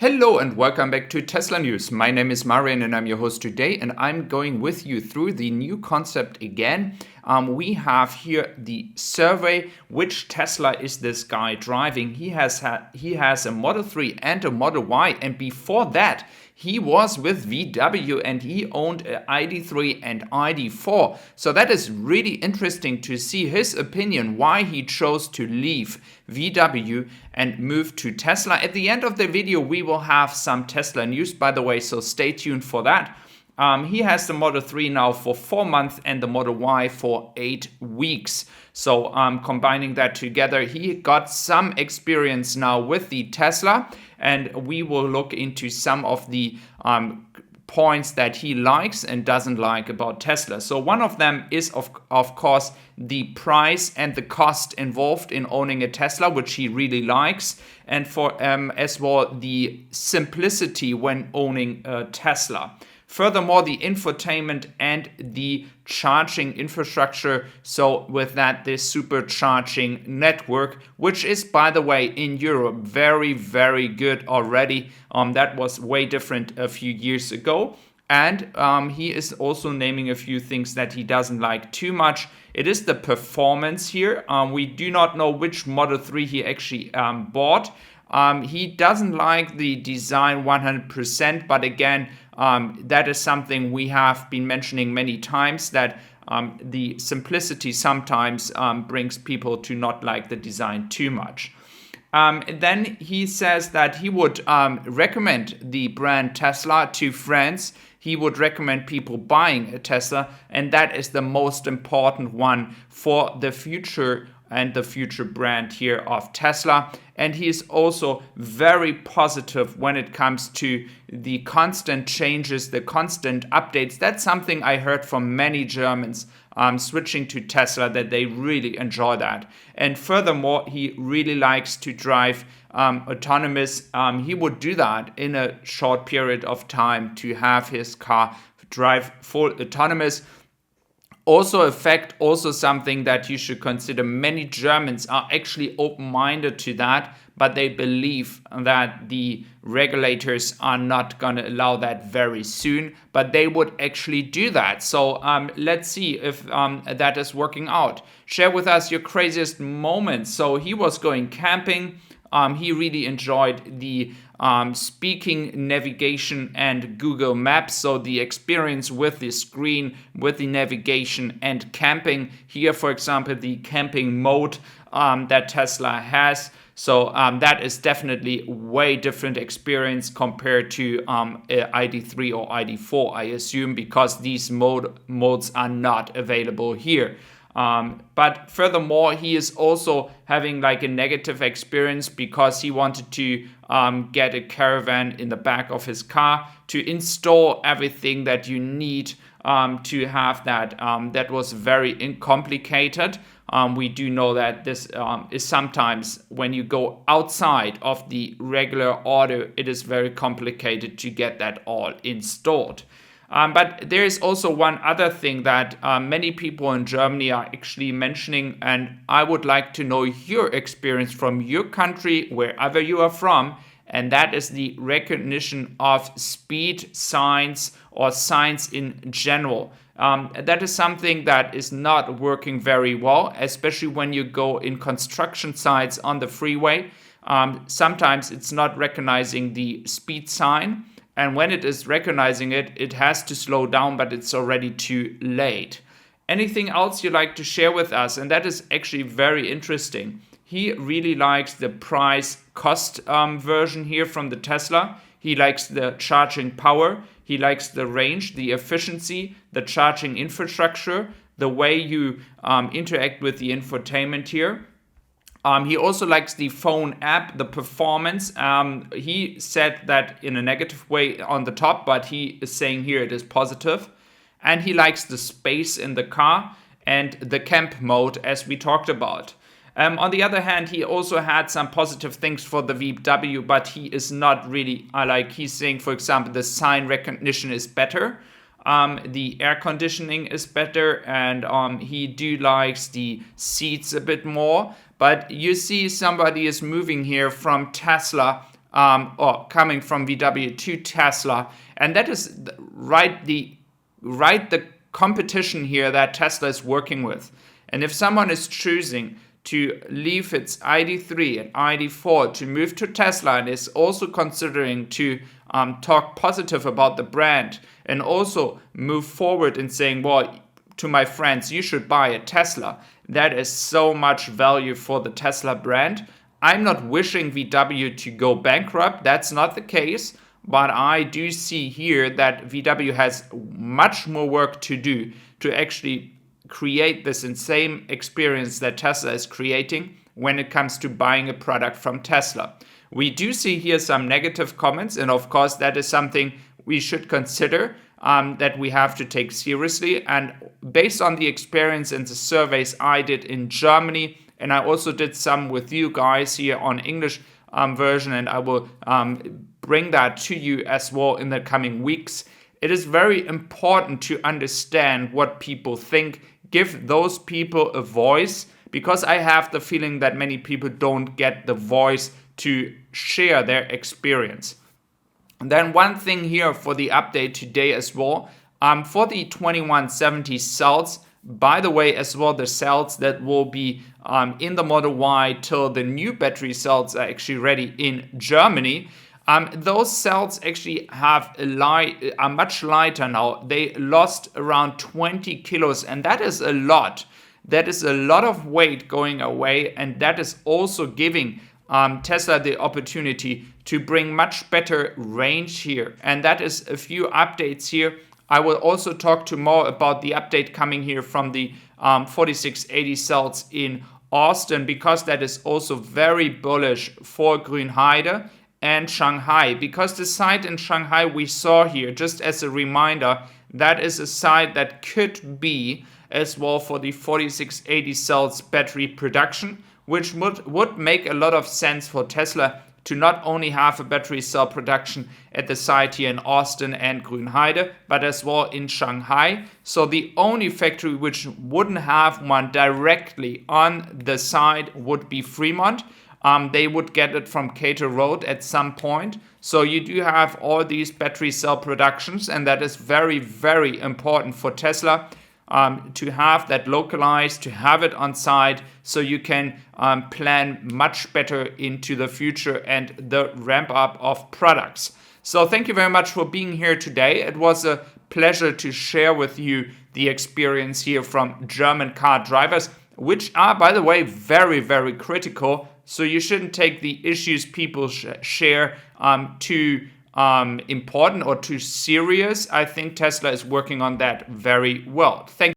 Hello and welcome back to Teslanews. My name is Marian and I'm your host today, and I'm going with you through the new concept again. We have here the survey. Which Tesla is this guy driving? He has a Model 3 and a Model Y, and before that he was with VW and he owned a ID3 and ID4. So that is really interesting to see his opinion, why he chose to leave VW and move to Tesla. At the end of the video, we will have some Tesla news, by the way, so stay tuned for that. He has the Model 3 now for 4 months and the Model Y for 8 weeks. So combining that together, he got some experience now with the Tesla, and we will look into some of the points that he likes and doesn't like about Tesla. So one of them is of course the price and the cost involved in owning a Tesla, which he really likes, and for as well the simplicity when owning a Tesla. Furthermore, the infotainment and the charging infrastructure. So with that, this supercharging network, which is, by the way, in Europe, very, very good already. That was way different a few years ago. And he is also naming a few things that he doesn't like too much. It is the performance here. We do not know which Model 3 he actually bought. He doesn't like the design 100%, but again, that is something we have been mentioning many times, that the simplicity sometimes brings people to not like the design too much. Then he says that he would recommend the brand Tesla to friends. He would recommend people buying a Tesla, and that is the most important one for the future and the future brand here of Tesla. And he is also very positive when it comes to the constant changes, the constant updates. That's something I heard from many Germans switching to Tesla, that they really enjoy that. And furthermore, he really likes to drive autonomous. He would do that in a short period of time to have his car drive full autonomous. Also something that you should consider. Many Germans are actually open-minded to that, but they believe that the regulators are not going to allow that very soon, but they would actually do that. So let's see if that is working out. Share with us your craziest moments. So he was going camping. He really enjoyed the speaking navigation and Google Maps. So the experience with the screen, with the navigation and camping. Here, for example, the camping mode that Tesla has. So that is definitely way different experience compared to ID3 or ID4, I assume, because these modes are not available here. But furthermore, he is also having like a negative experience because he wanted to get a caravan in the back of his car to install everything that you need to have that. That was very complicated. We do know that this is sometimes, when you go outside of the regular order, it is very complicated to get that all installed. But there is also one other thing that many people in Germany are actually mentioning, and I would like to know your experience from your country, wherever you are from, and that is the recognition of speed signs or signs in general. That is something that is not working very well, especially when you go in construction sites on the freeway. Sometimes it's not recognizing the speed sign. And when it is recognizing it, it has to slow down, but it's already too late. Anything else you'd like to share with us? And that is actually very interesting. He really likes the price cost version here from the Tesla. He likes the charging power. He likes the range, the efficiency, the charging infrastructure, the way you interact with the infotainment here. He also likes the phone app, the performance. He said that in a negative way on the top, but he is saying here it is positive. And he likes the space in the car and the camp mode, as we talked about. On the other hand, he also had some positive things for the VW, but he is not really, he's saying, for example, the sign recognition is better. The air conditioning is better, and he likes the seats a bit more. But you see somebody is moving here from Tesla or coming from VW to Tesla. And that is the competition here that Tesla is working with. And if someone is choosing to leave its ID3 and ID4 to move to Tesla and is also considering to talk positive about the brand and also move forward in saying, well, to my friends, you should buy a Tesla, that is so much value for the Tesla brand. I'm not wishing VW to go bankrupt. That's not the case. But I do see here that VW has much more work to do to actually create this insane experience that Tesla is creating when it comes to buying a product from Tesla. We do see here some negative comments, and of course that is something we should consider, that we have to take seriously. And based on the experience and the surveys I did in Germany, and I also did some with you guys here on English version, and I will bring that to you as well in the coming weeks. It is very important to understand what people think, give those people a voice, because I have the feeling that many people don't get the voice to share their experience. And then one thing here for the update today as well, for the 2170 cells, by the way, as well, the cells that will be in the Model Y till the new battery cells are actually ready in Germany. Those cells actually are much lighter now. They lost around 20 kilos, and that is a lot. That is a lot of weight going away, and that is also giving Tesla the opportunity to bring much better range here. And that is a few updates here. I will also talk tomorrow about the update coming here from the 4680 cells in Austin, because that is also very bullish for Grünheide and Shanghai, because the site in Shanghai we saw here, just as a reminder, that is a site that could be as well for the 4680 cells battery production, which would make a lot of sense for Tesla to not only have a battery cell production at the site here in Austin and Grünheide, but as well in Shanghai. So the only factory which wouldn't have one directly on the site would be Fremont. They would get it from Cato Road at some point. So you do have all these battery cell productions, and that is very, very important for Tesla to have that localized, to have it on site, so you can plan much better into the future and the ramp up of products. So thank you very much for being here today. It was a pleasure to share with you the experience here from German car drivers, which are, by the way, very, very critical. So you shouldn't take the issues people share too important or too serious. I think Tesla is working on that very well. Thank you.